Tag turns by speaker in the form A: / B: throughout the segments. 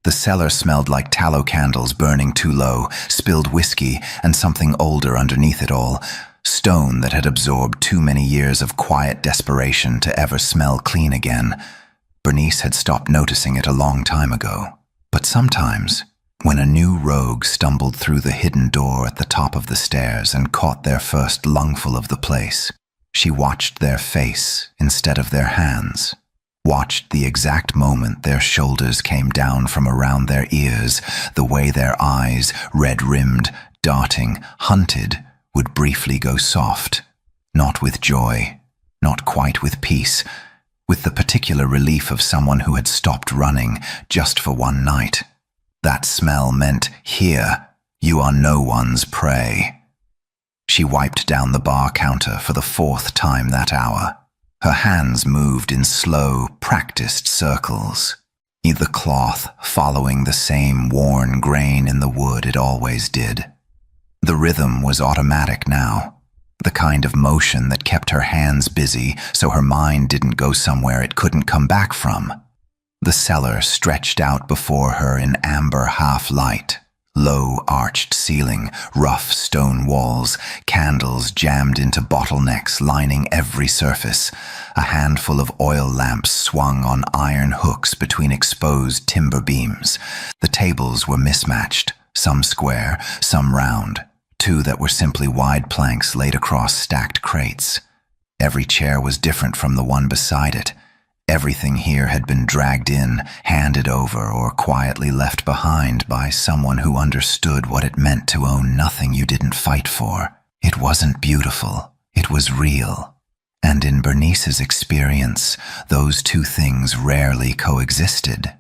A: The cellar smelled like tallow candles burning too low, spilled whiskey, and something older underneath it all. Stone that had absorbed too many years of quiet desperation to ever smell clean again. Bernice had stopped noticing it a long time ago. But sometimes, when a new rogue stumbled through the hidden door at the top of the stairs and caught their first lungful of the place, she watched their face instead of their hands. Watched the exact moment their shoulders came down from around their ears, the way their eyes, red-rimmed, darting, hunted, would briefly go soft. Not with joy, not quite with peace, with the particular relief of someone who had stopped running just for one night. That smell meant, here, you are no one's prey. She wiped down the bar counter for the 4th time that hour. Her hands moved in slow, practiced circles, the cloth following the same worn grain in the wood it always did. The rhythm was automatic now, the kind of motion that kept her hands busy so her mind didn't go somewhere it couldn't come back from. The cellar stretched out before her in amber half-light. Low arched ceiling, rough stone walls, candles jammed into bottlenecks lining every surface. A handful of oil lamps swung on iron hooks between exposed timber beams. The tables were mismatched, some square, some round, 2 that were simply wide planks laid across stacked crates. Every chair was different from the one beside it. Everything here had been dragged in, handed over, or quietly left behind by someone who understood what it meant to own nothing you didn't fight for. It wasn't beautiful, it was real. And in Bernice's experience, those 2 things rarely coexisted.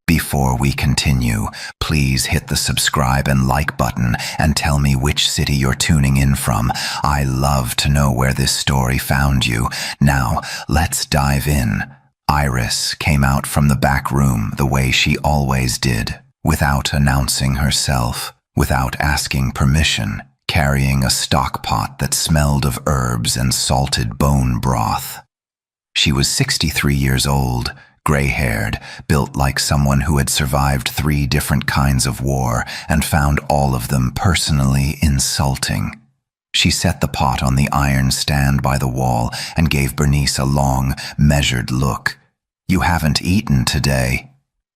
A: Before we continue, please hit the subscribe and like button and tell me which city you're tuning in from. I love to know where this story found you. Now, let's dive in. Iris came out from the back room the way she always did, without announcing herself, without asking permission, carrying a stock pot that smelled of herbs and salted bone broth. She was 63 years old, gray-haired, built like someone who had survived 3 different kinds of war and found all of them personally insulting. She set the pot on the iron stand by the wall and gave Bernice a long, measured look. "You haven't eaten today."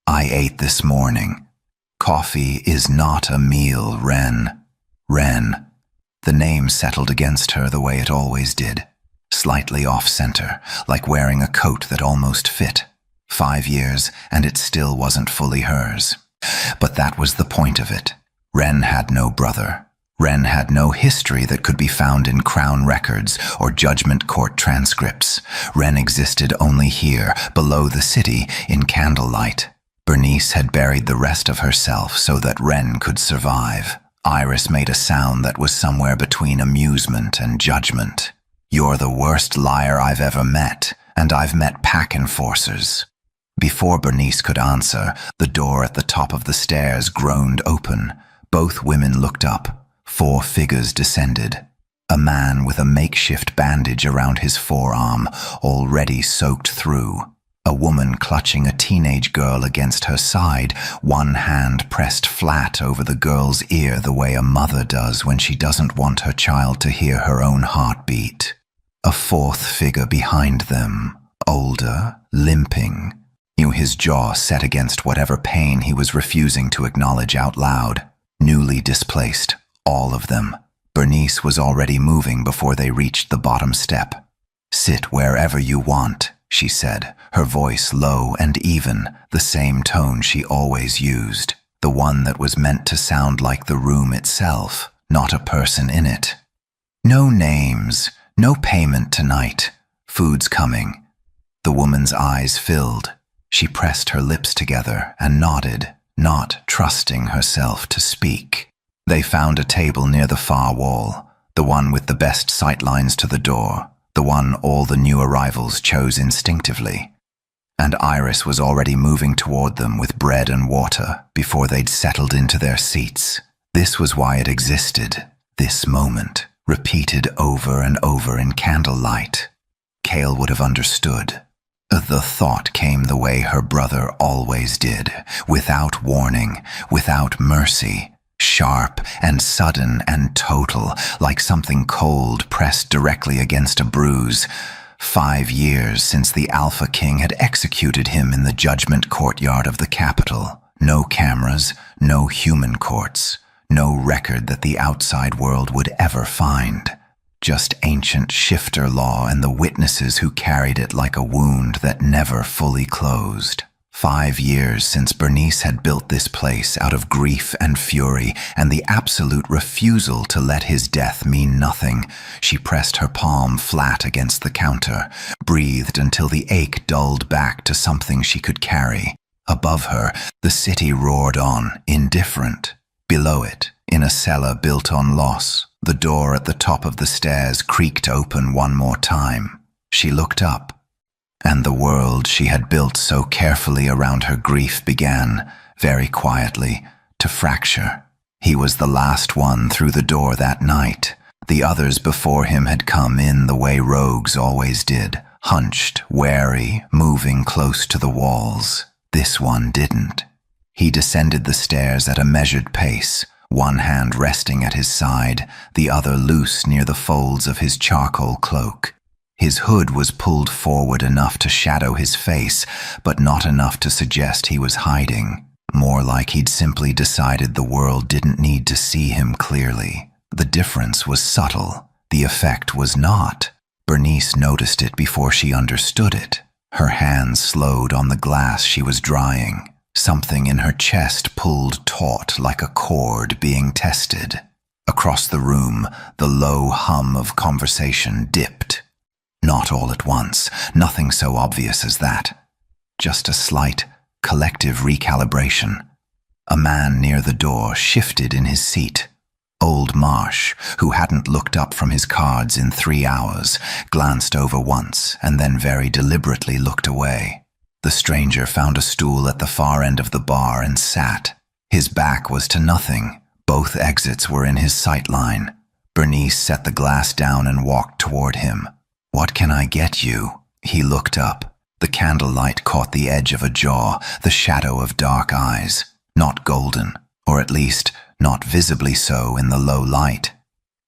A: "I ate this morning." "Coffee is not a meal, Wren." Wren. The name settled against her the way it always did, slightly off-center, like wearing a coat that almost fit. 5 years, and it still wasn't fully hers. But that was the point of it. Wren had no brother. Wren had no history that could be found in Crown records or judgment court transcripts. Wren existed only here, below the city, in candlelight. Bernice had buried the rest of herself so that Wren could survive. Iris made a sound that was somewhere between amusement and judgment. "You're the worst liar I've ever met, and I've met pack enforcers." Before Bernice could answer, the door at the top of the stairs groaned open. Both women looked up. 4 figures descended. A man with a makeshift bandage around his forearm, already soaked through. A woman clutching a teenage girl against her side, one hand pressed flat over the girl's ear the way a mother does when she doesn't want her child to hear her own heartbeat. A 4th figure behind them, older, limping, his jaw set against whatever pain he was refusing to acknowledge out loud. Newly displaced, all of them. Bernice was already moving before they reached the bottom step. "Sit wherever you want," she said, her voice low and even, the same tone she always used, the one that was meant to sound like the room itself, not a person in it. "No names, no payment tonight. Food's coming." The woman's eyes filled. She pressed her lips together and nodded, not trusting herself to speak. They found a table near the far wall, the one with the best sightlines to the door, the one all the new arrivals chose instinctively. And Iris was already moving toward them with bread and water before they'd settled into their seats. This was why it existed, this moment, repeated over and over in candlelight. Cale would have understood. The thought came the way her brother always did, without warning, without mercy, sharp and sudden and total, like something cold pressed directly against a bruise. 5 years since the Alpha King had executed him in the judgment courtyard of the capital. No cameras, no human courts, no record that the outside world would ever find. Just ancient shifter law and the witnesses who carried it like a wound that never fully closed. 5 years since Bernice had built this place out of grief and fury and the absolute refusal to let his death mean nothing. She pressed her palm flat against the counter, breathed until the ache dulled back to something she could carry. Above her, the city roared on, indifferent. Below it, in a cellar built on loss, the door at the top of the stairs creaked open one more time. She looked up, and the world she had built so carefully around her grief began, very quietly, to fracture. He was the last one through the door that night. The others before him had come in the way rogues always did, hunched, wary, moving close to the walls. This one didn't. He descended the stairs at a measured pace, one hand resting at his side, the other loose near the folds of his charcoal cloak. His hood was pulled forward enough to shadow his face, but not enough to suggest he was hiding. More like he'd simply decided the world didn't need to see him clearly. The difference was subtle. The effect was not. Bernice noticed it before she understood it. Her hands slowed on the glass she was drying. Something in her chest pulled taut like a cord being tested. Across the room, the low hum of conversation dipped. Not all at once, nothing so obvious as that. Just a slight, collective recalibration. A man near the door shifted in his seat. Old Marsh, who hadn't looked up from his cards in 3 hours, glanced over once and then very deliberately looked away. The stranger found a stool at the far end of the bar and sat. His back was to nothing. Both exits were in his sight line. Bernice set the glass down and walked toward him. "What can I get you?" He looked up. The candlelight caught the edge of a jaw, the shadow of dark eyes. Not golden, or at least not visibly so in the low light.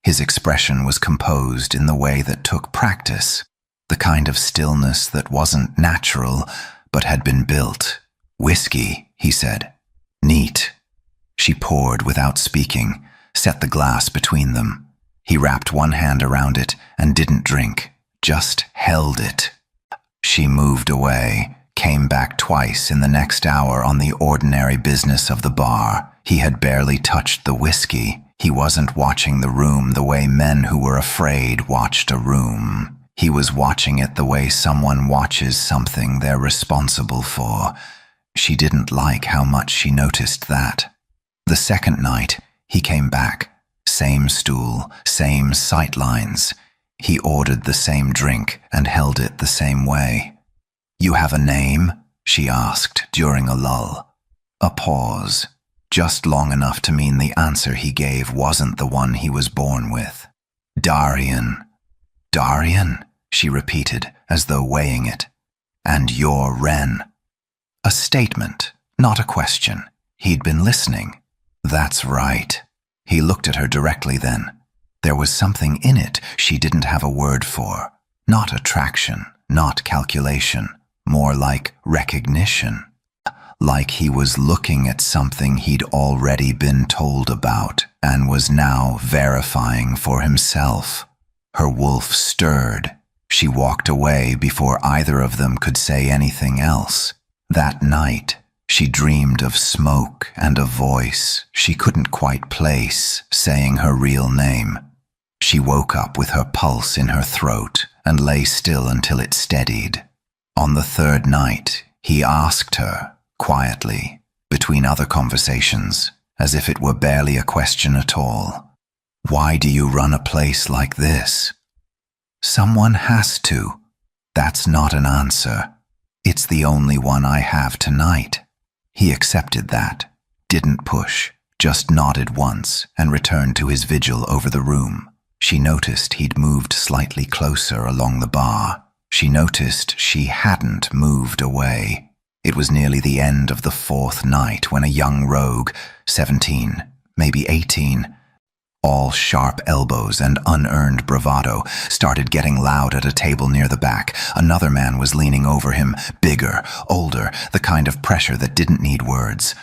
A: His expression was composed in the way that took practice, the kind of stillness that wasn't natural, but had been built. "Whiskey," he said. "Neat." She poured without speaking, set the glass between them. He wrapped one hand around it and didn't drink. Just held it. She moved away, came back twice in the next hour on the ordinary business of the bar. He had barely touched the whiskey. He wasn't watching the room the way men who were afraid watched a room. He was watching it the way someone watches something they're responsible for. She didn't like how much she noticed that. The second night, he came back. Same stool, same sight lines. He ordered the same drink and held it the same way. "You have a name?" she asked during a lull. A pause, just long enough to mean the answer he gave wasn't the one he was born with. "Darian." "Darian?" she repeated, as though weighing it. "And you're Wren." A statement, not a question. He'd been listening. "That's right." He looked at her directly then. There was something in it she didn't have a word for. Not attraction, not calculation, more like recognition. Like he was looking at something he'd already been told about and was now verifying for himself. Her wolf stirred. She walked away before either of them could say anything else. That night, she dreamed of smoke and a voice she couldn't quite place, saying her real name. She woke up with her pulse in her throat and lay still until it steadied. On the third night, he asked her, quietly, between other conversations, as if it were barely a question at all, "Why do you run a place like this?" "Someone has to." That's not an answer. It's the only one I have tonight. He accepted that, didn't push, just nodded once and returned to his vigil over the room. She noticed he'd moved slightly closer along the bar. She noticed she hadn't moved away. It was nearly the end of the fourth night when a young rogue, 17, maybe 18, all sharp elbows and unearned bravado, started getting loud at a table near the back. Another man was leaning over him, bigger, older, the kind of pressure that didn't need words.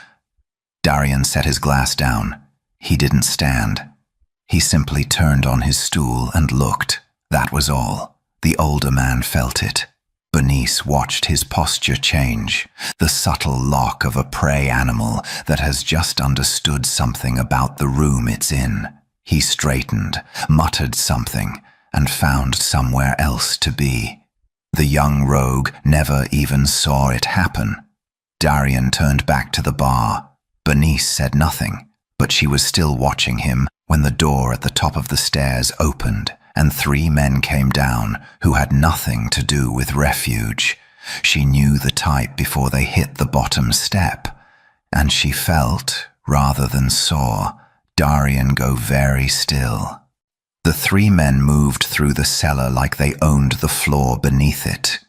A: Darian set his glass down. He didn't stand. He simply turned on his stool and looked. That was all. The older man felt it. Bernice watched his posture change, the subtle lock of a prey animal that has just understood something about the room it's in. He straightened, muttered something, and found somewhere else to be. The young rogue never even saw it happen. Darian turned back to the bar. Bernice said nothing, but she was still watching him when the door at the top of the stairs opened and 3 men came down who had nothing to do with refuge. She knew the type before they hit the bottom step, and she felt, rather than saw, Darian go very still. The 3 men moved through the cellar like they owned the floor beneath it.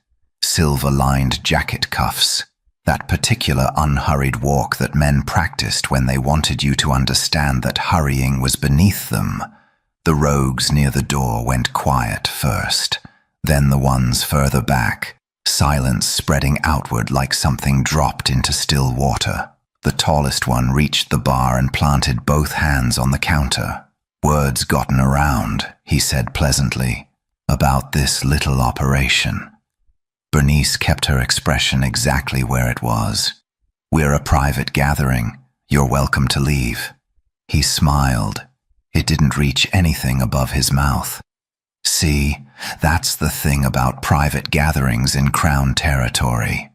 A: Silver-lined jacket cuffs, that particular unhurried walk that men practiced when they wanted you to understand that hurrying was beneath them. The rogues near the door went quiet first, then the ones further back, silence spreading outward like something dropped into still water. The tallest one reached the bar and planted both hands on the counter. "Word's gotten around," he said pleasantly, "about this little operation." Bernice kept her expression exactly where it was. "We're a private gathering. You're welcome to leave." He smiled. It didn't reach anything above his mouth. "See, that's the thing about private gatherings in Crown territory.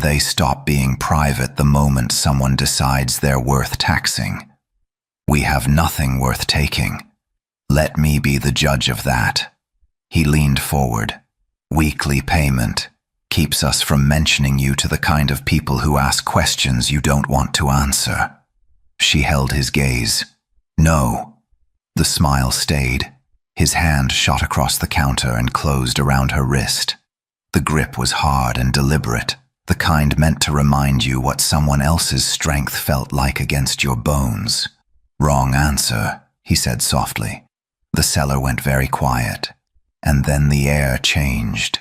A: They stop being private the moment someone decides they're worth taxing. We have nothing worth taking. Let me be the judge of that." He leaned forward. "Weekly payment keeps us from mentioning you to the kind of people who ask questions you don't want to answer." She held his gaze. "No." The smile stayed. His hand shot across the counter and closed around her wrist. The grip was hard and deliberate, the kind meant to remind you what someone else's strength felt like against your bones. "Wrong answer," he said softly. The cellar went very quiet, and then the air changed.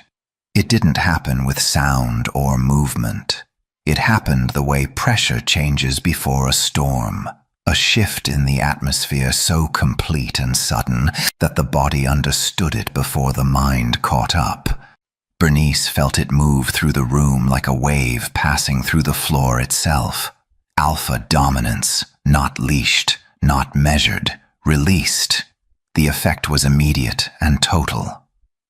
A: It didn't happen with sound or movement. It happened the way pressure changes before a storm. A shift in the atmosphere so complete and sudden that the body understood it before the mind caught up. Bernice felt it move through the room like a wave passing through the floor itself. Alpha dominance, not leashed, not measured, released. The effect was immediate and total.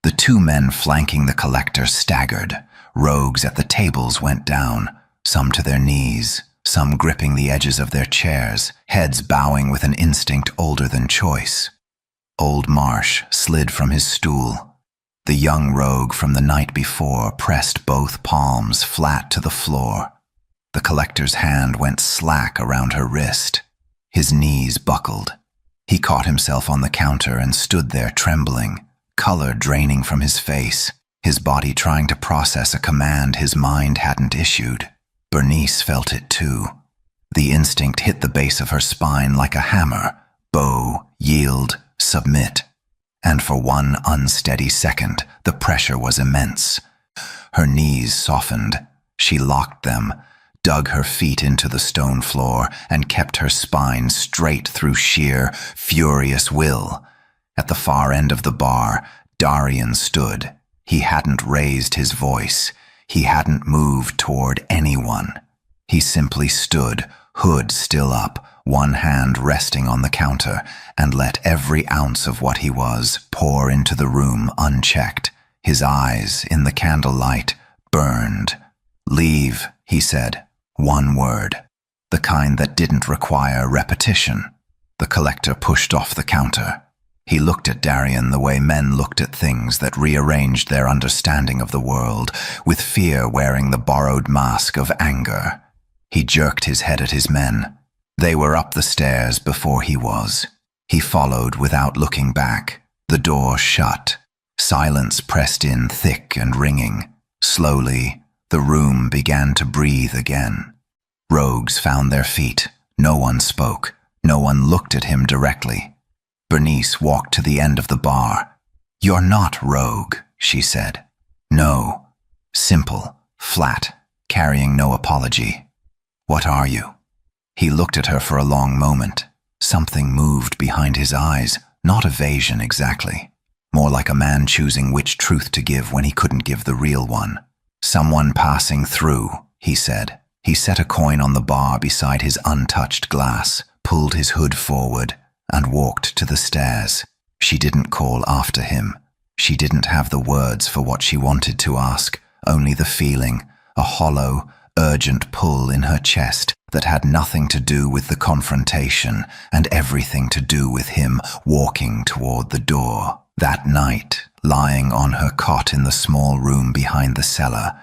A: The 2 men flanking the collector staggered. Rogues at the tables went down, some to their knees, some gripping the edges of their chairs, heads bowing with an instinct older than choice. Old Marsh slid from his stool. The young rogue from the night before pressed both palms flat to the floor. The collector's hand went slack around her wrist. His knees buckled. He caught himself on the counter and stood there trembling, color draining from his face, his body trying to process a command his mind hadn't issued. Bernice felt it too. The instinct hit the base of her spine like a hammer. Bow, yield, submit. And for one unsteady second, the pressure was immense. Her knees softened. She locked them, dug her feet into the stone floor, and kept her spine straight through sheer, furious will. At the far end of the bar, Darian stood. He hadn't raised his voice. He hadn't moved toward anyone. He simply stood, hood still up, one hand resting on the counter, and let every ounce of what he was pour into the room unchecked. His eyes, in the candlelight, burned. "Leave," he said. One word. The kind that didn't require repetition. The collector pushed off the counter. He looked at Darian the way men looked at things that rearranged their understanding of the world, with fear wearing the borrowed mask of anger. He jerked his head at his men. They were up the stairs before he was. He followed without looking back. The door shut. Silence pressed in thick and ringing. Slowly, the room began to breathe again. Rogues found their feet. No one spoke. No one looked at him directly. Bernice walked to the end of the bar. "You're not rogue," she said. "No." Simple, flat, carrying no apology. "What are you?" He looked at her for a long moment. Something moved behind his eyes, not evasion exactly. More like a man choosing which truth to give when he couldn't give the real one. "Someone passing through," he said. He set a coin on the bar beside his untouched glass, pulled his hood forward, and walked to the stairs. She didn't call after him. She didn't have the words for what she wanted to ask, only the feeling, a hollow, urgent pull in her chest that had nothing to do with the confrontation and everything to do with him walking toward the door. That night, lying on her cot in the small room behind the cellar,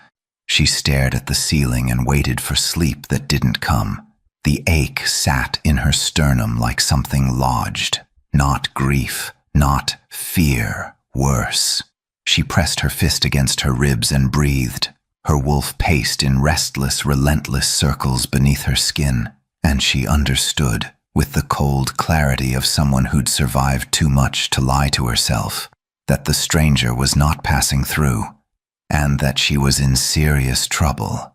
A: she stared at the ceiling and waited for sleep that didn't come. The ache sat in her sternum like something lodged. Not grief, not fear, worse. She pressed her fist against her ribs and breathed. Her wolf paced in restless, relentless circles beneath her skin, and she understood, with the cold clarity of someone who'd survived too much to lie to herself, that the stranger was not passing through, and that she was in serious trouble.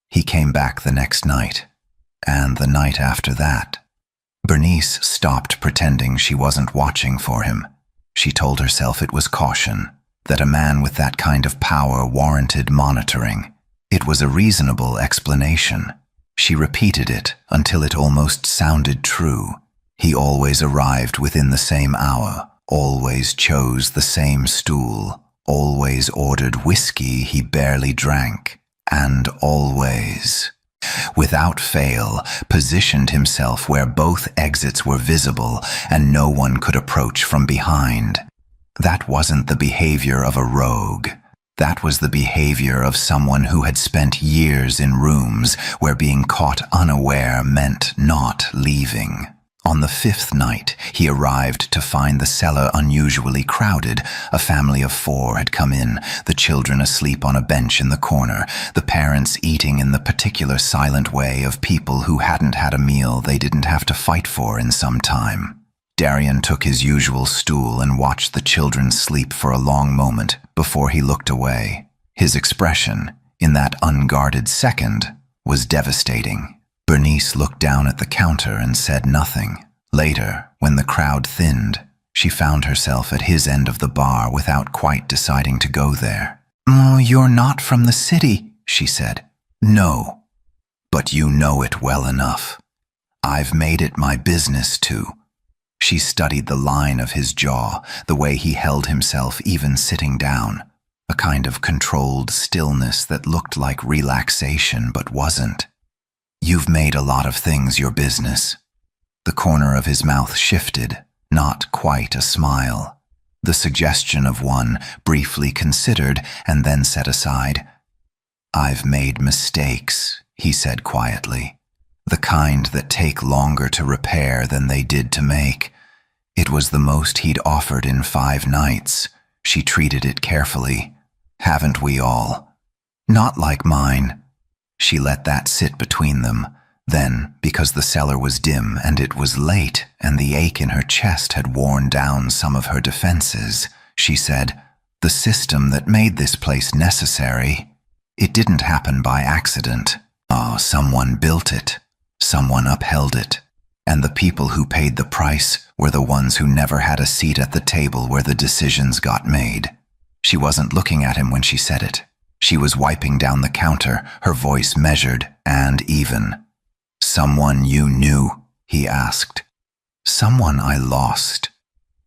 A: He came back the next night, and the night after that. Bernice stopped pretending she wasn't watching for him. She told herself it was caution, that a man with that kind of power warranted monitoring. It was a reasonable explanation. She repeated it until it almost sounded true. He always arrived within the same hour, always chose the same stool, always ordered whiskey he barely drank, and always, without fail, positioned himself where both exits were visible and no one could approach from behind. That wasn't the behavior of a rogue. That was the behavior of someone who had spent years in rooms where being caught unaware meant not leaving. On the fifth night, he arrived to find the cellar unusually crowded. A family of 4 had come in, the children asleep on a bench in the corner, the parents eating in the particular silent way of people who hadn't had a meal they didn't have to fight for in some time. Darian took his usual stool and watched the children sleep for a long moment before he looked away. His expression, in that unguarded second, was devastating. Bernice looked down at the counter and said nothing. Later, when the crowd thinned, she found herself at his end of the bar without quite deciding to go there. "Oh, you're not from the city," she said. "No, but you know it well enough. I've made it my business to." She studied the line of his jaw, the way he held himself even sitting down, a kind of controlled stillness that looked like relaxation but wasn't. "You've made a lot of things your business." The corner of his mouth shifted, not quite a smile, the suggestion of one briefly considered and then set aside. "I've made mistakes," he said quietly. The kind that take longer to repair than they did to make. It was the most he'd offered in 5 nights. She treated it carefully. "Haven't we all?" "Not like mine." She let that sit between them. Then, because the cellar was dim and it was late and the ache in her chest had worn down some of her defenses, she said, "The system that made this place necessary, it didn't happen by accident. Someone built it. Someone upheld it, and the people who paid the price were the ones who never had a seat at the table where the decisions got made." She wasn't looking at him when she said it. She was wiping down the counter, her voice measured and even. "Someone you knew?" he asked. "Someone I lost."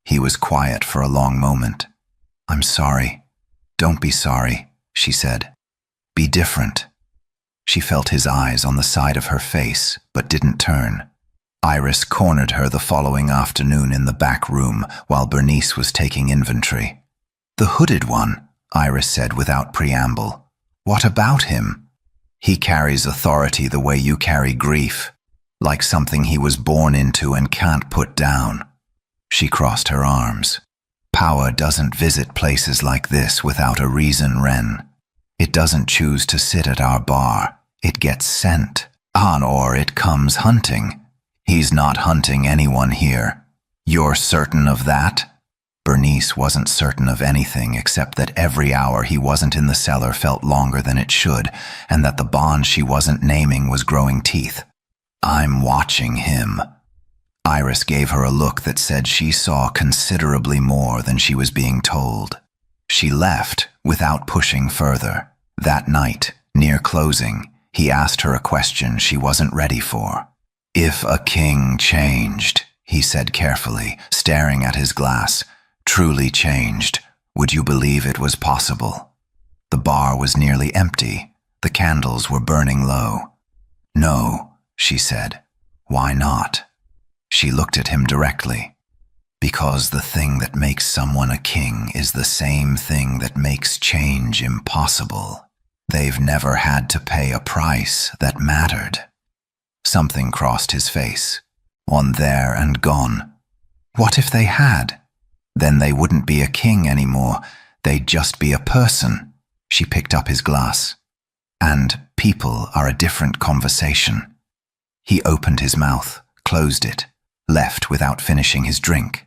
A: He was quiet for a long moment. "I'm sorry." "Don't be sorry," she said. "Be different." She felt his eyes on the side of her face, but didn't turn. Iris cornered her the following afternoon in the back room while Bernice was taking inventory. "The hooded one," Iris said without preamble. "What about him?" "He carries authority the way you carry grief, like something he was born into and can't put down." She crossed her arms. Power doesn't visit places like this without a reason, Ren. It doesn't choose to sit at our bar. It gets sent. Or it comes hunting. He's not hunting anyone here. You're certain of that? Bernice wasn't certain of anything except that every hour he wasn't in the cellar felt longer than it should, and that the bond she wasn't naming was growing teeth. I'm watching him. Iris gave her a look that said she saw considerably more than she was being told. She left without pushing further. That night, near closing, he asked her a question she wasn't ready for. If a king changed, he said carefully, staring at his glass, truly changed, would you believe it was possible? The bar was nearly empty. The candles were burning low. No, she said. Why not? She looked at him directly. Because the thing that makes someone a king is the same thing that makes change impossible. They've never had to pay a price that mattered. Something crossed his face. On there and gone. What if they had? Then they wouldn't be a king anymore. They'd just be a person. She picked up his glass. And people are a different conversation. He opened his mouth, closed it, left without finishing his drink.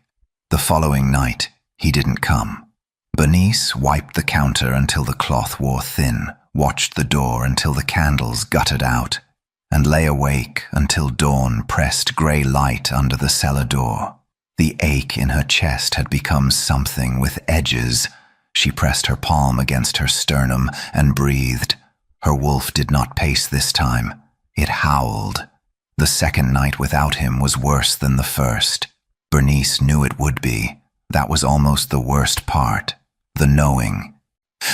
A: The following night, he didn't come. Bernice wiped the counter until the cloth wore thin, watched the door until the candles guttered out, and lay awake until dawn pressed grey light under the cellar door. The ache in her chest had become something with edges. She pressed her palm against her sternum and breathed. Her wolf did not pace this time. It howled. The second night without him was worse than the first. Bernice knew it would be. That was almost the worst part. The knowing.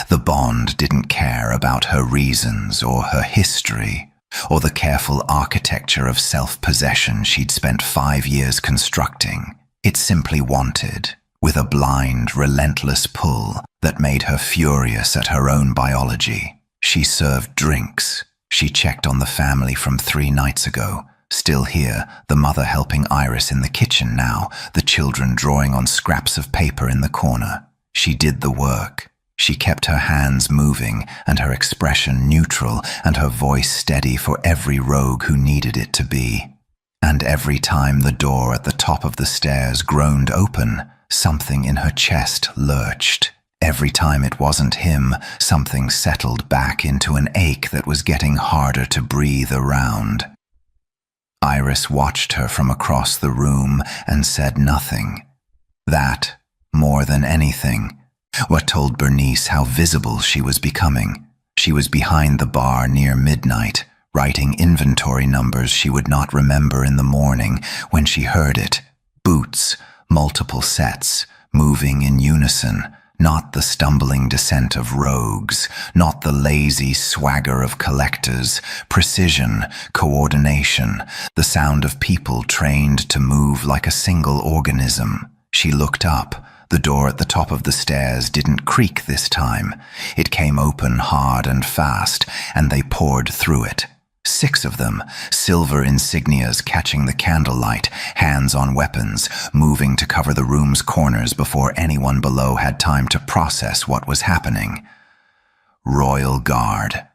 A: The bond didn't care about her reasons or her history, or the careful architecture of self-possession she'd spent 5 years constructing. It simply wanted, with a blind, relentless pull that made her furious at her own biology. She served drinks. She checked on the family from 3 nights ago. Still here, the mother helping Iris in the kitchen now, the children drawing on scraps of paper in the corner. She did the work. She kept her hands moving and her expression neutral and her voice steady for every rogue who needed it to be. And every time the door at the top of the stairs groaned open, something in her chest lurched. Every time it wasn't him, something settled back into an ache that was getting harder to breathe around. Iris watched her from across the room and said nothing. That, more than anything, what told Bernice how visible she was becoming. She was behind the bar near midnight, writing inventory numbers she would not remember in the morning when she heard it. Boots, multiple sets, moving in unison, not the stumbling descent of rogues, not the lazy swagger of collectors, precision, coordination, the sound of people trained to move like a single organism. She looked up. The door at the top of the stairs didn't creak this time. It came open hard and fast, and they poured through it. 6 of them, silver insignias catching the candlelight, hands on weapons, moving to cover the room's corners before anyone below had time to process what was happening. Royal Guard.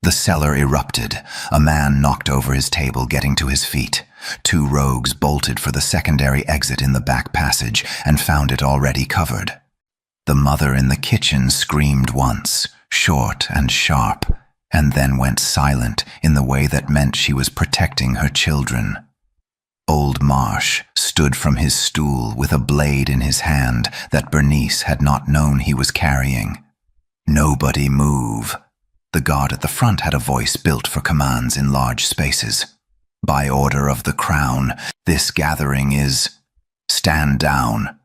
A: The cellar erupted. A man knocked over his table, getting to his feet. 2 rogues bolted for the secondary exit in the back passage and found it already covered. The mother in the kitchen screamed once, short and sharp, and then went silent in the way that meant she was protecting her children. Old Marsh stood from his stool with a blade in his hand that Bernice had not known he was carrying. Nobody move. The guard at the front had a voice built for commands in large spaces. By order of the crown, this gathering is... Stand down.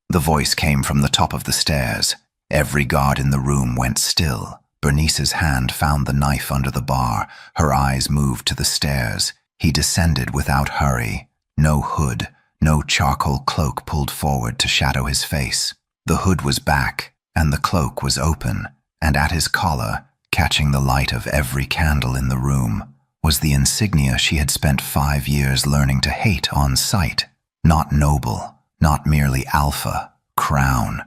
A: The voice came from the top of the stairs. Every guard in the room went still. Bernice's hand found the knife under the bar. Her eyes moved to the stairs. He descended without hurry. No hood, no charcoal cloak pulled forward to shadow his face. The hood was back, and the cloak was open, and at his collar, catching the light of every candle in the room, was the insignia she had spent 5 years learning to hate on sight. Not noble, not merely alpha, crown.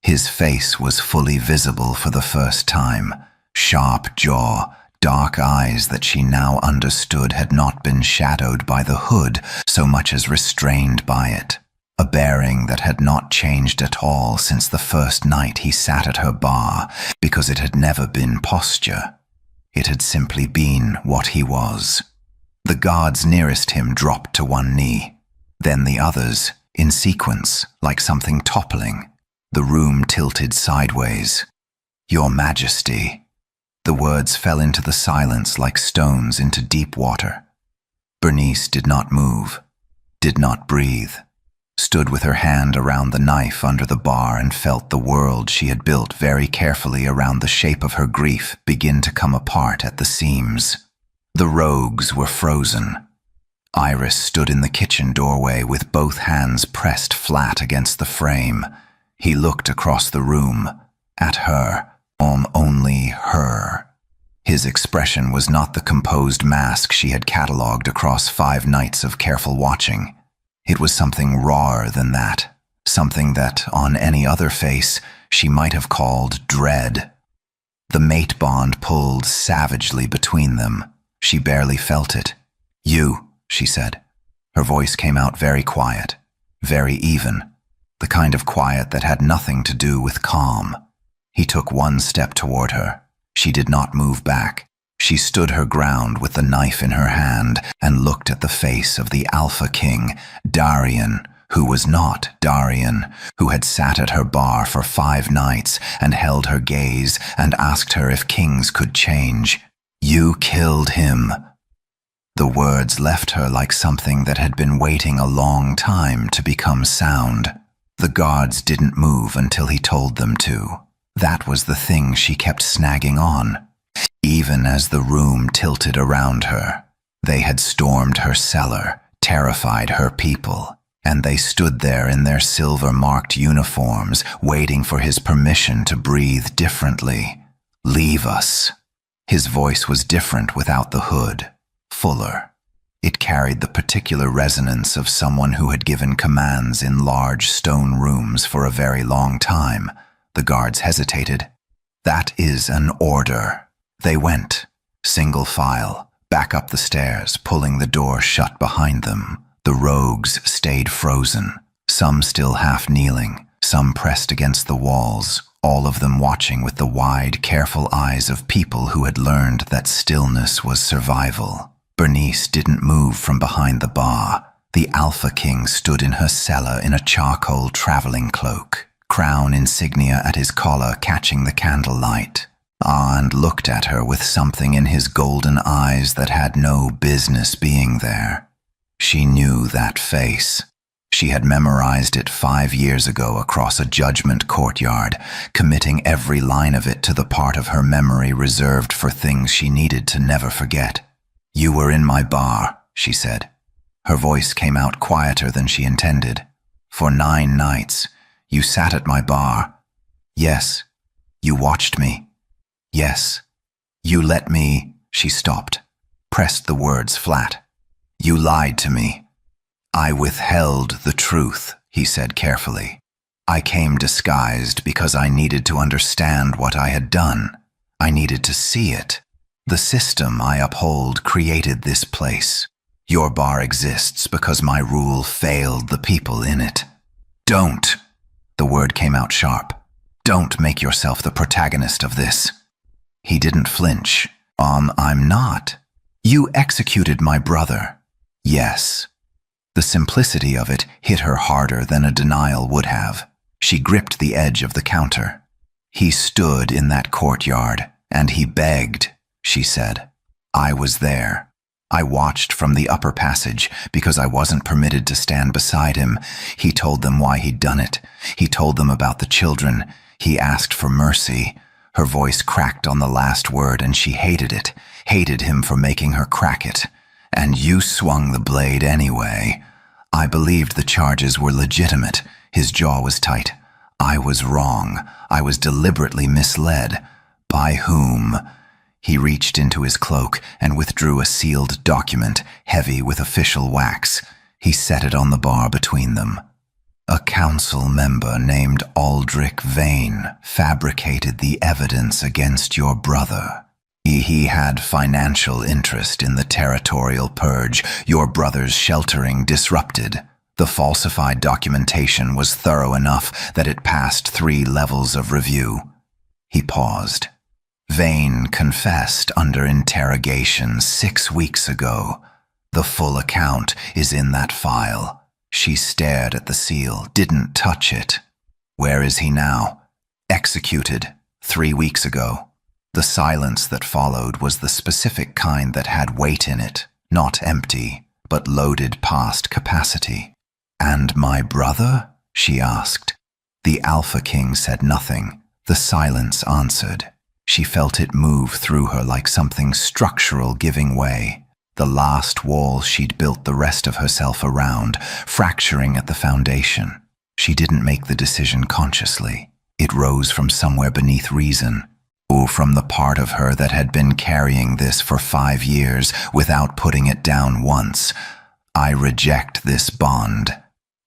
A: His face was fully visible for the first time. Sharp jaw, dark eyes that she now understood had not been shadowed by the hood so much as restrained by it. A bearing that had not changed at all since the first night he sat at her bar, because it had never been posture. It had simply been what he was. The guards nearest him dropped to one knee, then the others, in sequence, like something toppling. The room tilted sideways. "Your Majesty." The words fell into the silence like stones into deep water. Bernice did not move, did not breathe, stood with her hand around the knife under the bar and felt the world she had built very carefully around the shape of her grief begin to come apart at the seams. The rogues were frozen. Iris stood in the kitchen doorway with both hands pressed flat against the frame. He looked across the room, at her, only her. His expression was not the composed mask she had catalogued across 5 nights of careful watching. It was something rawer than that, something that, on any other face, she might have called dread. The mate bond pulled savagely between them. She barely felt it. "You," she said. Her voice came out very quiet, very even, the kind of quiet that had nothing to do with calm. He took one step toward her. She did not move back. She stood her ground with the knife in her hand and looked at the face of the Alpha King, Darian, who was not Darian, who had sat at her bar for 5 nights and held her gaze and asked her if kings could change. "You killed him." The words left her like something that had been waiting a long time to become sound. The guards didn't move until he told them to. That was the thing she kept snagging on. Even as the room tilted around her, they had stormed her cellar, terrified her people, and they stood there in their silver-marked uniforms, waiting for his permission to breathe differently. "Leave us." His voice was different without the hood, fuller. It carried the particular resonance of someone who had given commands in large stone rooms for a very long time. The guards hesitated. "That is an order." They went, single file, back up the stairs, pulling the door shut behind them. The rogues stayed frozen, some still half kneeling, some pressed against the walls, all of them watching with the wide, careful eyes of people who had learned that stillness was survival. Bernice didn't move from behind the bar. The Alpha King stood in her cellar in a charcoal traveling cloak, crown insignia at his collar catching the candlelight, and looked at her with something in his golden eyes that had no business being there. She knew that face. She had memorized it 5 years ago across a judgment courtyard, committing every line of it to the part of her memory reserved for things she needed to never forget. "You were in my bar," she said. Her voice came out quieter than she intended. "For 9 nights. You sat at my bar. Yes. You watched me. Yes. You let me—" She stopped, pressed the words flat. "You lied to me." "I withheld the truth," he said carefully. "I came disguised because I needed to understand what I had done. I needed to see it. The system I uphold created this place. Your bar exists because my rule failed the people in it. Don't." The word came out sharp. "Don't make yourself the protagonist of this." He didn't flinch. I'm not. You executed my brother." "Yes." The simplicity of it hit her harder than a denial would have. She gripped the edge of the counter. "He stood in that courtyard, and he begged," she said. "I was there. I watched from the upper passage because I wasn't permitted to stand beside him. He told them why he'd done it. He told them about the children. He asked for mercy." Her voice cracked on the last word, and she hated it, hated him for making her crack it. "And you swung the blade anyway." "I believed the charges were legitimate." His jaw was tight. "I was wrong. I was deliberately misled." "By whom?" He reached into his cloak and withdrew a sealed document, heavy with official wax. He set it on the bar between them. A council member named Aldrich Vane fabricated the evidence against your brother. He had financial interest in the territorial purge your brother's sheltering disrupted. The falsified documentation was thorough enough that it passed 3 levels of review. He paused. Vane confessed under interrogation 6 weeks ago. The full account is in that file. She stared at the seal, didn't touch it. Where is he now? Executed 3 weeks ago. The silence that followed was the specific kind that had weight in it, not empty, but loaded past capacity. And my brother? She asked. The Alpha King said nothing. The silence answered. She felt it move through her like something structural giving way. The last wall she'd built the rest of herself around, fracturing at the foundation. She didn't make the decision consciously. It rose from somewhere beneath reason, or from the part of her that had been carrying this for 5 years without putting it down once. I reject this bond.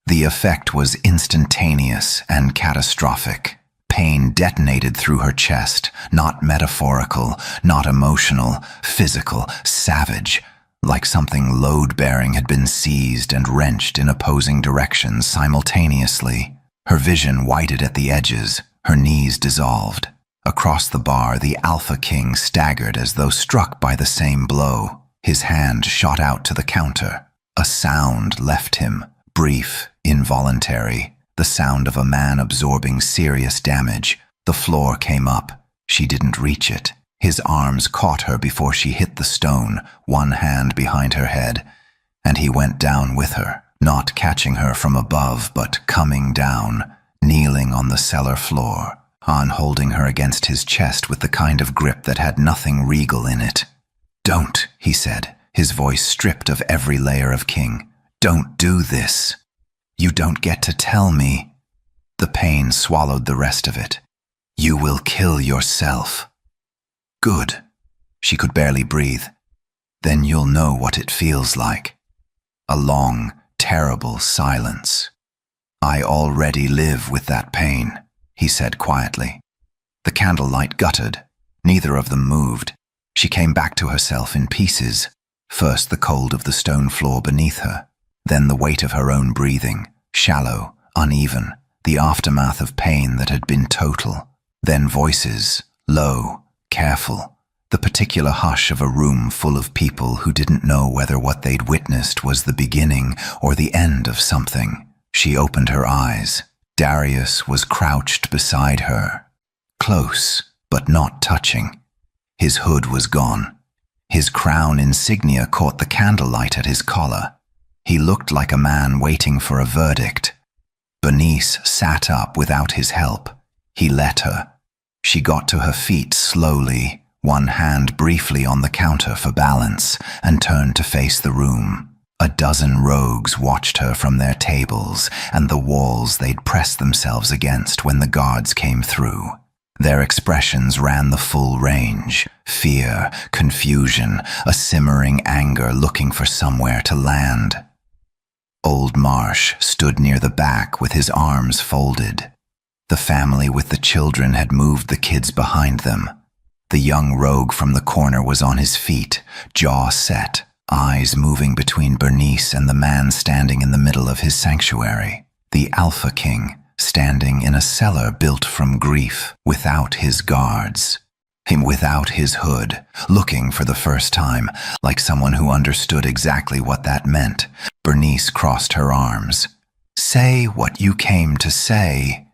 A: The effect was instantaneous and catastrophic. Pain detonated through her chest, not metaphorical, not emotional, physical, savage. Like something load-bearing had been seized and wrenched in opposing directions simultaneously. Her vision whited at the edges, her knees dissolved. Across the bar, the Alpha King staggered as though struck by the same blow. His hand shot out to the counter. A sound left him, brief, involuntary, the sound of a man absorbing serious damage. The floor came up. She didn't reach it. His arms caught her before she hit the stone, one hand behind her head, and he went down with her, not catching her from above, but coming down, kneeling on the cellar floor, holding her against his chest with the kind of grip that had nothing regal in it. "Don't," he said, his voice stripped of every layer of king. "Don't do this. You don't get to tell me." The pain swallowed the rest of it. "You will kill yourself." "Good." She could barely breathe. "Then you'll know what it feels like." A long, terrible silence. "I already live with that pain," he said quietly. The candlelight guttered. Neither of them moved. She came back to herself in pieces. First the cold of the stone floor beneath her, then the weight of her own breathing, shallow, uneven, the aftermath of pain that had been total. Then voices, low, careful, the particular hush of a room full of people who didn't know whether what they'd witnessed was the beginning or the end of something. She opened her eyes. Darius was crouched beside her, close, but not touching. His hood was gone. His crown insignia caught the candlelight at his collar. He looked like a man waiting for a verdict. Bernice sat up without his help. He let her. She got to her feet slowly, one hand briefly on the counter for balance, and turned to face the room. A dozen rogues watched her from their tables and the walls they'd pressed themselves against when the guards came through. Their expressions ran the full range: fear, confusion, a simmering anger looking for somewhere to land. Old Marsh stood near the back with his arms folded. The family with the children had moved the kids behind them. The young rogue from the corner was on his feet, jaw set, eyes moving between Bernice and the man standing in the middle of his sanctuary. The Alpha King, standing in a cellar built from grief, without his guards. Him without his hood, looking for the first time, like someone who understood exactly what that meant. Bernice crossed her arms. "Say what you came to say."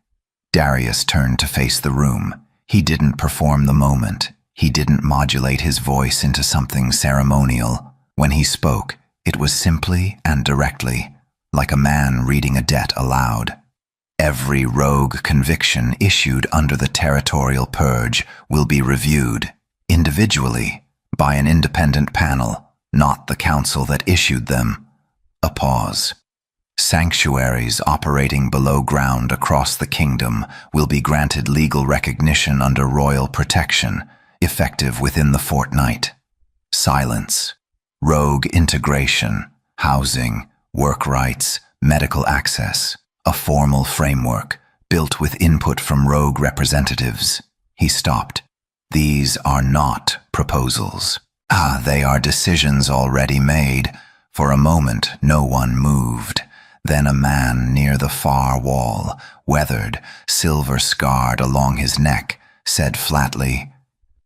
A: Darius turned to face the room. He didn't perform the moment. He didn't modulate his voice into something ceremonial. When he spoke, it was simply and directly, like a man reading a debt aloud. Every rogue conviction issued under the territorial purge will be reviewed, individually, by an independent panel, not the council that issued them. A pause. Sanctuaries operating below ground across the kingdom will be granted legal recognition under royal protection, effective within the fortnight. Silence. Rogue integration, housing, work rights, medical access, a formal framework, built with input from rogue representatives. He stopped. These are not proposals. They are decisions already made. For a moment, no one moved. Then a man near the far wall, weathered, silver-scarred along his neck, said flatly,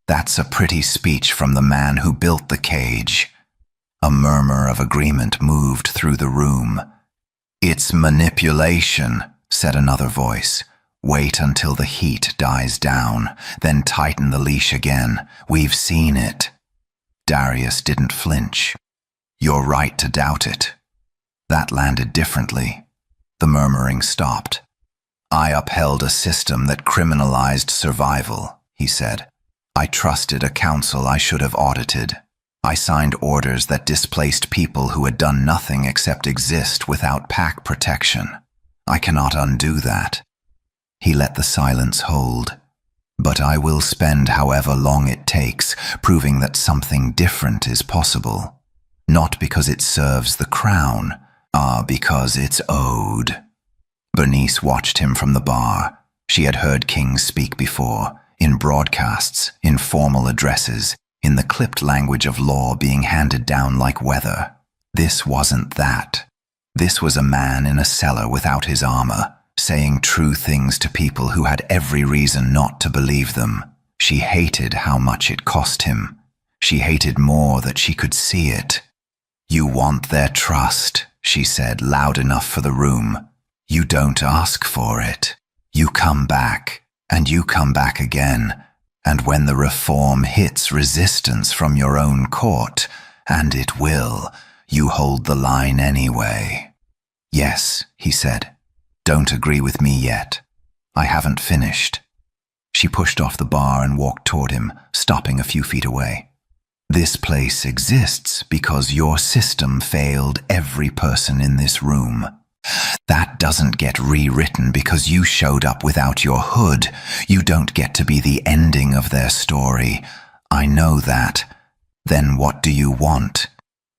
A: "That's a pretty speech from the man who built the cage." A murmur of agreement moved through the room. "It's manipulation," said another voice. "Wait until the heat dies down, then tighten the leash again. We've seen it." Darius didn't flinch. "You're right to doubt it." That landed differently. The murmuring stopped. "I upheld a system that criminalized survival," he said. "I trusted a council I should have audited. I signed orders that displaced people who had done nothing except exist without pack protection. I cannot undo that." He let the silence hold. "But I will spend however long it takes proving that something different is possible. Not because it serves the crown, because it's owed." Bernice watched him from the bar. She had heard kings speak before, in broadcasts, in formal addresses, in the clipped language of law being handed down like weather. This wasn't that. This was a man in a cellar without his armor, saying true things to people who had every reason not to believe them. She hated how much it cost him. She hated more that she could see it. "You want their trust," she said, loud enough for the room. "You don't ask for it. You come back, and you come back again. And when the reform hits resistance from your own court, and it will, you hold the line anyway." "Yes," he said. "Don't agree with me yet. I haven't finished." She pushed off the bar and walked toward him, stopping a few feet away. "This place exists because your system failed every person in this room. That doesn't get rewritten because you showed up without your hood. You don't get to be the ending of their story. I know that. Then what do you want?"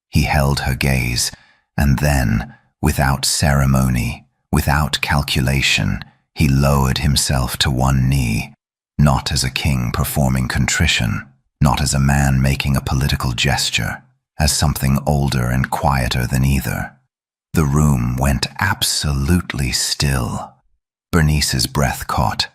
A: He held her gaze, and then, without ceremony, without calculation, he lowered himself to one knee, not as a king performing contrition, not as a man making a political gesture, as something older and quieter than either. The room went absolutely still. Bernice's breath caught.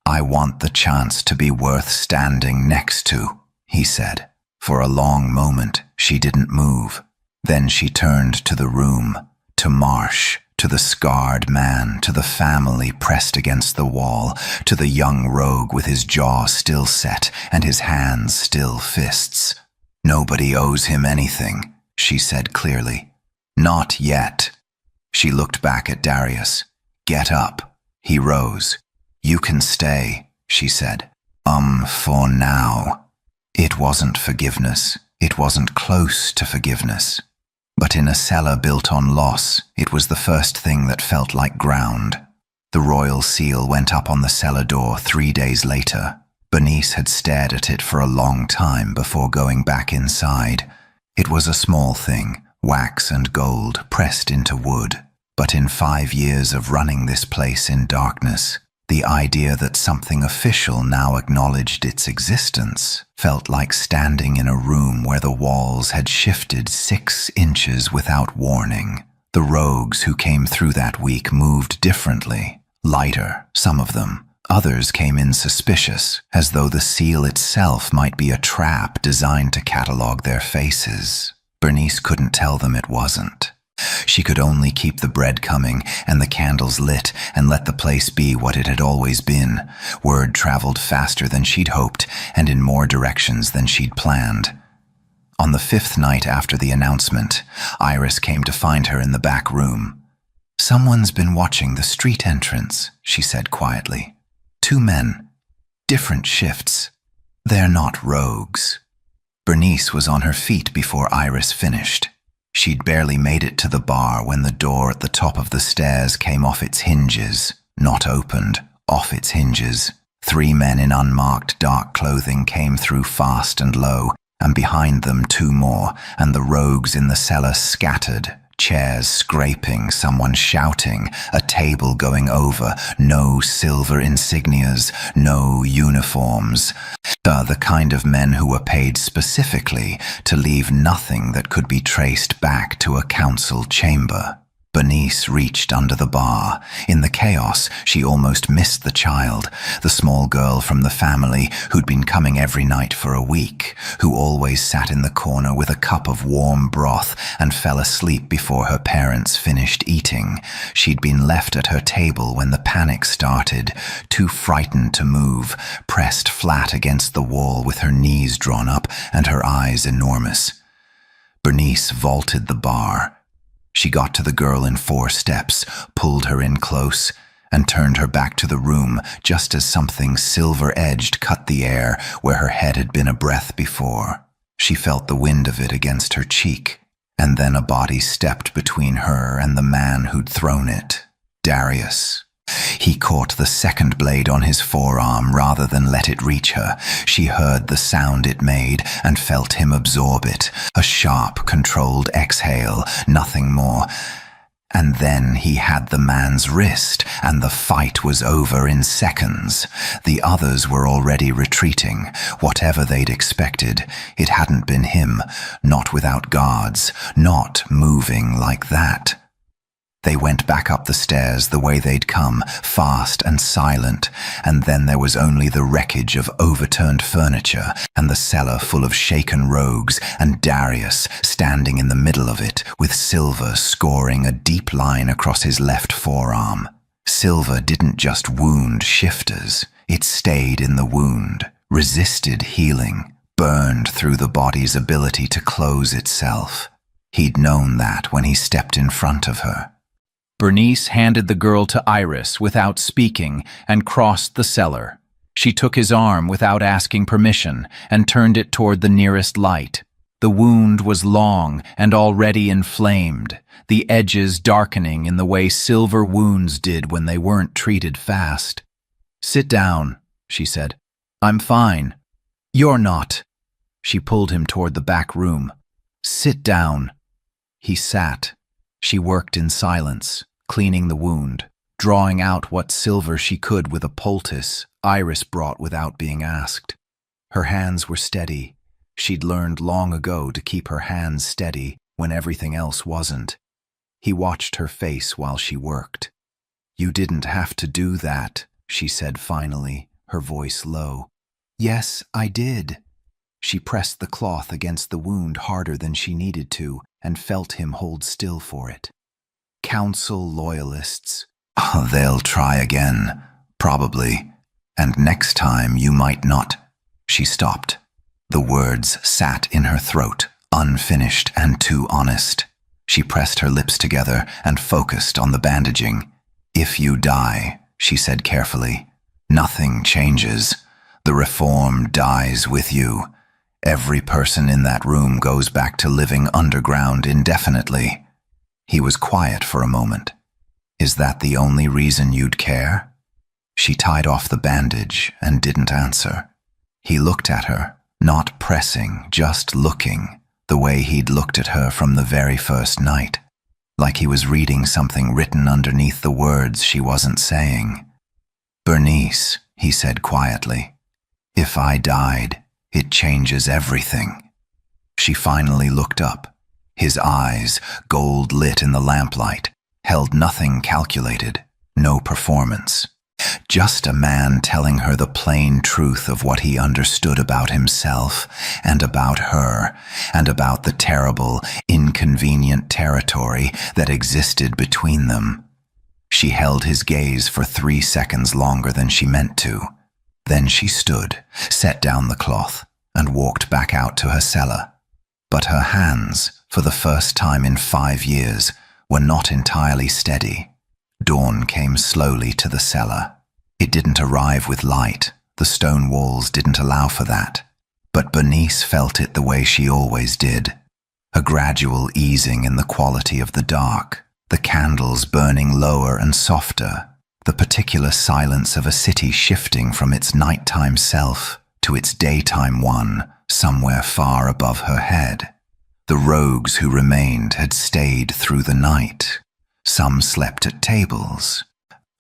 A: "I want the chance to be worth standing next to," he said. For a long moment, she didn't move. Then she turned to the room, to Marsh, to the scarred man, to the family pressed against the wall, to the young rogue with his jaw still set and his hands still fists. "Nobody owes him anything," she said clearly. "Not yet." She looked back at Darius. "Get up." He rose. "You can stay," she said. For now." It wasn't forgiveness. It wasn't close to forgiveness. But in a cellar built on loss, it was the first thing that felt like ground. The royal seal went up on the cellar door 3 days later. Bernice had stared at it for a long time before going back inside. It was a small thing, wax and gold pressed into wood. But in 5 years of running this place in darkness, the idea that something official now acknowledged its existence felt like standing in a room where the walls had shifted 6 inches without warning. The rogues who came through that week moved differently, lighter, some of them. Others came in suspicious, as though the seal itself might be a trap designed to catalog their faces. Bernice couldn't tell them it wasn't. She could only keep the bread coming and the candles lit and let the place be what it had always been. Word traveled faster than she'd hoped and in more directions than she'd planned. On the 5th night after the announcement, Iris came to find her in the back room. "Someone's been watching the street entrance," she said quietly. 2 men. Different shifts. They're not rogues." Bernice was on her feet before Iris finished. She'd barely made it to the bar when the door at the top of the stairs came off its hinges. Not opened, off its hinges. 3 men in unmarked dark clothing came through fast and low, and behind them 2 more, and the rogues in the cellar scattered, Chairs scraping, someone shouting, a table going over, no silver insignias, no uniforms. The kind of men who were paid specifically to leave nothing that could be traced back to a council chamber. Bernice reached under the bar. In the chaos, she almost missed the child, the small girl from the family who'd been coming every night for a week, who always sat in the corner with a cup of warm broth and fell asleep before her parents finished eating. She'd been left at her table when the panic started, too frightened to move, pressed flat against the wall with her knees drawn up and her eyes enormous. Bernice vaulted the bar. She got to the girl in 4 steps, pulled her in close, and turned her back to the room just as something silver-edged cut the air where her head had been a breath before. She felt the wind of it against her cheek, and then a body stepped between her and the man who'd thrown it, Darius. He caught the second blade on his forearm rather than let it reach her. She heard the sound it made and felt him absorb it. A sharp, controlled exhale, nothing more. And then he had the man's wrist, and the fight was over in seconds. The others were already retreating. Whatever they'd expected, it hadn't been him. Not without guards, not moving like that. They went back up the stairs the way they'd come, fast and silent, and then there was only the wreckage of overturned furniture and the cellar full of shaken rogues and Darius standing in the middle of it with Silver scoring a deep line across his left forearm. Silver didn't just wound shifters, it stayed in the wound, resisted healing, burned through the body's ability to close itself. He'd known that when he stepped in front of her.
B: Bernice handed the girl to Iris without speaking and crossed the cellar. She took his arm without asking permission and turned it toward the nearest light. The wound was long and already inflamed, the edges darkening in the way silver wounds did when they weren't treated fast. "Sit down," she said. "I'm fine." "You're not." She pulled him toward the back room. "Sit down." He sat. She worked in silence, cleaning the wound, drawing out what silver she could with a poultice Iris brought without being asked. Her hands were steady. She'd learned long ago to keep her hands steady when everything else wasn't. He watched her face while she worked. "You didn't have to do that," she said finally, her voice low. "Yes, I did." She pressed the cloth against the wound harder than she needed to and felt him hold still for it. "Council loyalists."
A: They'll try again, probably. And next time you might not. She stopped. The words sat in her throat, unfinished and too honest. She pressed her lips together and focused on the bandaging. "If you die," she said carefully, "nothing changes. The reform dies with you. Every person in that room goes back to living underground indefinitely." He was quiet for a moment. "Is that the only reason you'd care?" She tied off the bandage and didn't answer. He looked at her, not pressing, just looking, the way he'd looked at her from the very first night, like he was reading something written underneath the words she wasn't saying. "Bernice," he said quietly, "if I died, it changes everything." She finally looked up. His eyes, gold lit in the lamplight, held nothing calculated, no performance. Just a man telling her the plain truth of what he understood about himself and about her and about the terrible, inconvenient territory that existed between them. She held his gaze for 3 seconds longer than she meant to. Then she stood, set down the cloth, and walked back out to her cellar. But her hands, for the first time in 5 years, were not entirely steady. Dawn came slowly to the cellar. It didn't arrive with light. The stone walls didn't allow for that. But Bernice felt it the way she always did. A gradual easing in the quality of the dark, the candles burning lower and softer, the particular silence of a city shifting from its nighttime self to its daytime one somewhere far above her head. The rogues who remained had stayed through the night. Some slept at tables.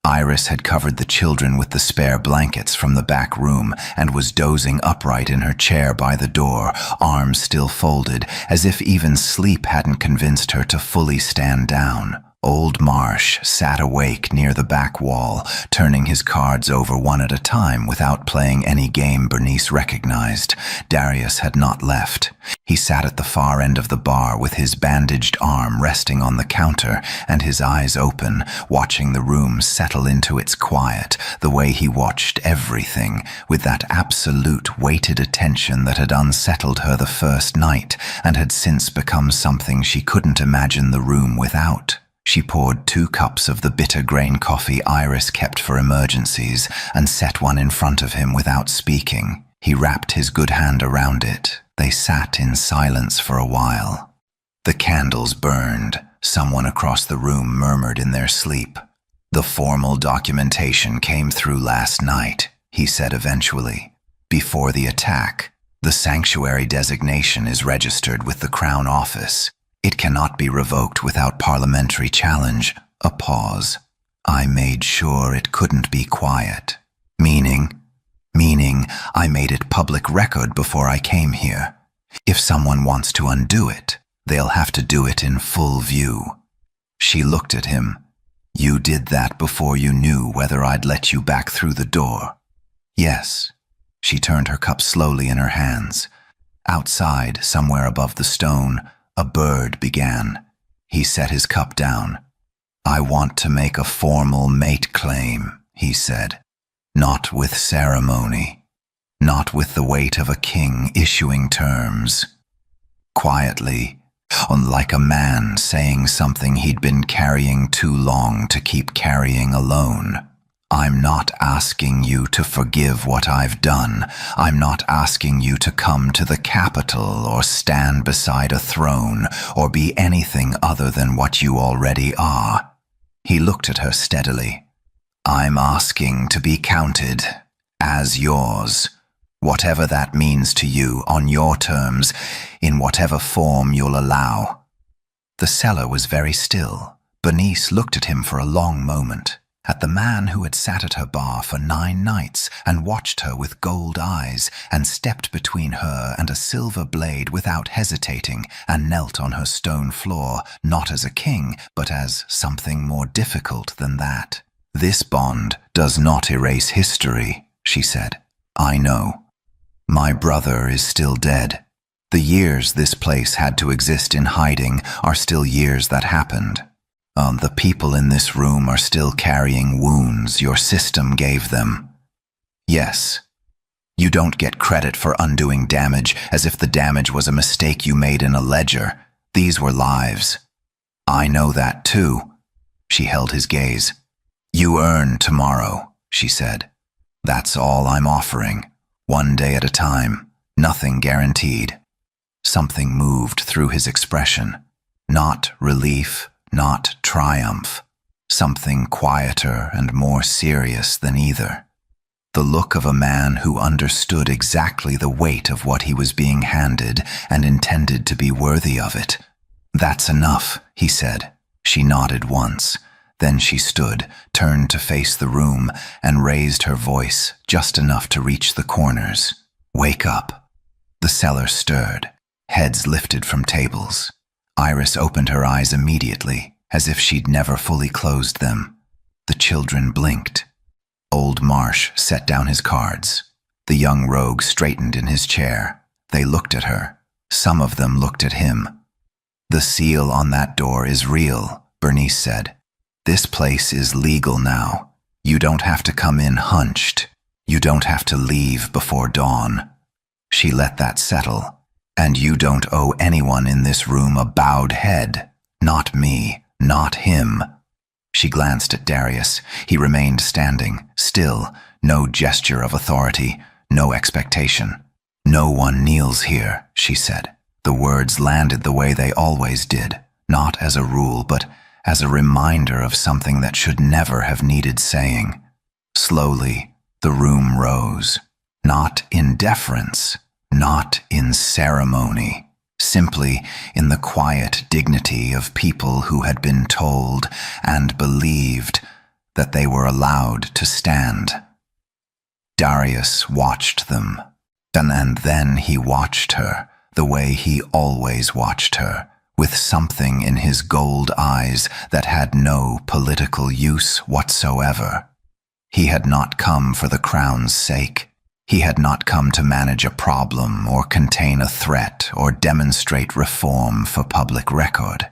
A: Iris had covered the children with the spare blankets from the back room and was dozing upright in her chair by the door, arms still folded, as if even sleep hadn't convinced her to fully stand down. Old Marsh sat awake near the back wall, turning his cards over one at a time without playing any game Bernice recognized. Darius had not left. He sat at the far end of the bar with his bandaged arm resting on the counter and his eyes open, watching the room settle into its quiet, the way he watched everything, with that absolute weighted attention that had unsettled her the first night and had since become something she couldn't imagine the room without. She poured 2 cups of the bitter grain coffee Iris kept for emergencies and set one in front of him without speaking. He wrapped his good hand around it. They sat in silence for a while. The candles burned. Someone across the room murmured in their sleep. "The formal documentation came through last night," he said eventually. "Before the attack, the sanctuary designation is registered with the Crown Office. It cannot be revoked without parliamentary challenge." A pause. "I made sure it couldn't be quiet." Meaning I made it public record before I came here. If someone wants to undo it, they'll have to do it in full view. She looked at him. "You did that before you knew whether I'd let you back through the door." "Yes." She turned her cup slowly in her hands. Outside, somewhere above the stone, a bird began. He set his cup down. "I want to make a formal mate claim," he said. "Not with ceremony. Not with the weight of a king issuing terms. Quietly, like a man saying something he'd been carrying too long to keep carrying alone. I'm not asking you to forgive what I've done. I'm not asking you to come to the Capitol or stand beside a throne or be anything other than what you already are." He looked at her steadily. "I'm asking to be counted as yours, whatever that means to you, on your terms, in whatever form you'll allow." The cellar was very still. Bernice looked at him for a long moment. At the man who had sat at her bar for 9 nights and watched her with gold eyes and stepped between her and a silver blade without hesitating and knelt on her stone floor, not as a king, but as something more difficult than that. "This bond does not erase history," she said. "I know. My brother is still dead. The years this place had to exist in hiding are still years that happened. The people in this room are still carrying wounds your system gave them. Yes, you don't get credit for undoing damage as if the damage was a mistake you made in a ledger. These were lives. I know that too." She held his gaze. "You earn tomorrow," she said. "That's all I'm offering. One day at a time. Nothing guaranteed." Something moved through his expression. Not relief, not triumph. Something quieter and more serious than either. The look of a man who understood exactly the weight of what he was being handed and intended to be worthy of it. "That's enough," he said. She nodded once. Then she stood, turned to face the room, and raised her voice just enough to reach the corners. "Wake up." The cellar stirred. Heads lifted from tables. Iris opened her eyes immediately, as if she'd never fully closed them. The children blinked. Old Marsh set down his cards. The young rogue straightened in his chair. They looked at her. Some of them looked at him. "The seal on that door is real," Bernice said. "This place is legal now. You don't have to come in hunched. You don't have to leave before dawn." She let that settle. "And you don't owe anyone in this room a bowed head. Not me, not him." She glanced at Darius. He remained standing, still, no gesture of authority, no expectation. "No one kneels here," she said. The words landed the way they always did, not as a rule, but as a reminder of something that should never have needed saying. Slowly, the room rose. Not in deference, not in ceremony, simply in the quiet dignity of people who had been told and believed that they were allowed to stand. Darius watched them, and then he watched her, the way he always watched her, with something in his gold eyes that had no political use whatsoever. He had not come for the crown's sake. He had not come to manage a problem or contain a threat or demonstrate reform for public record.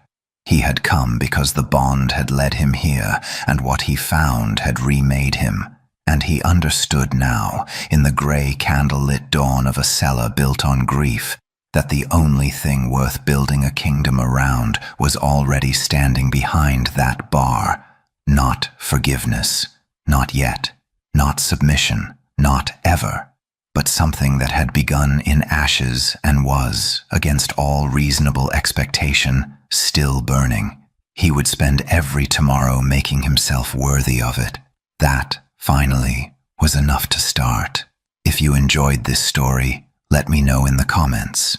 A: He had come because the bond had led him here, and what he found had remade him. And he understood now, in the grey candle-lit dawn of a cellar built on grief, that the only thing worth building a kingdom around was already standing behind that bar. Not forgiveness, not yet, not submission, not ever, but something that had begun in ashes and was, against all reasonable expectation, still burning. He would spend every tomorrow making himself worthy of it. That, finally, was enough to start. If you enjoyed this story, let me know in the comments.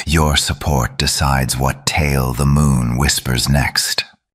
A: Your support decides what tale the moon whispers next.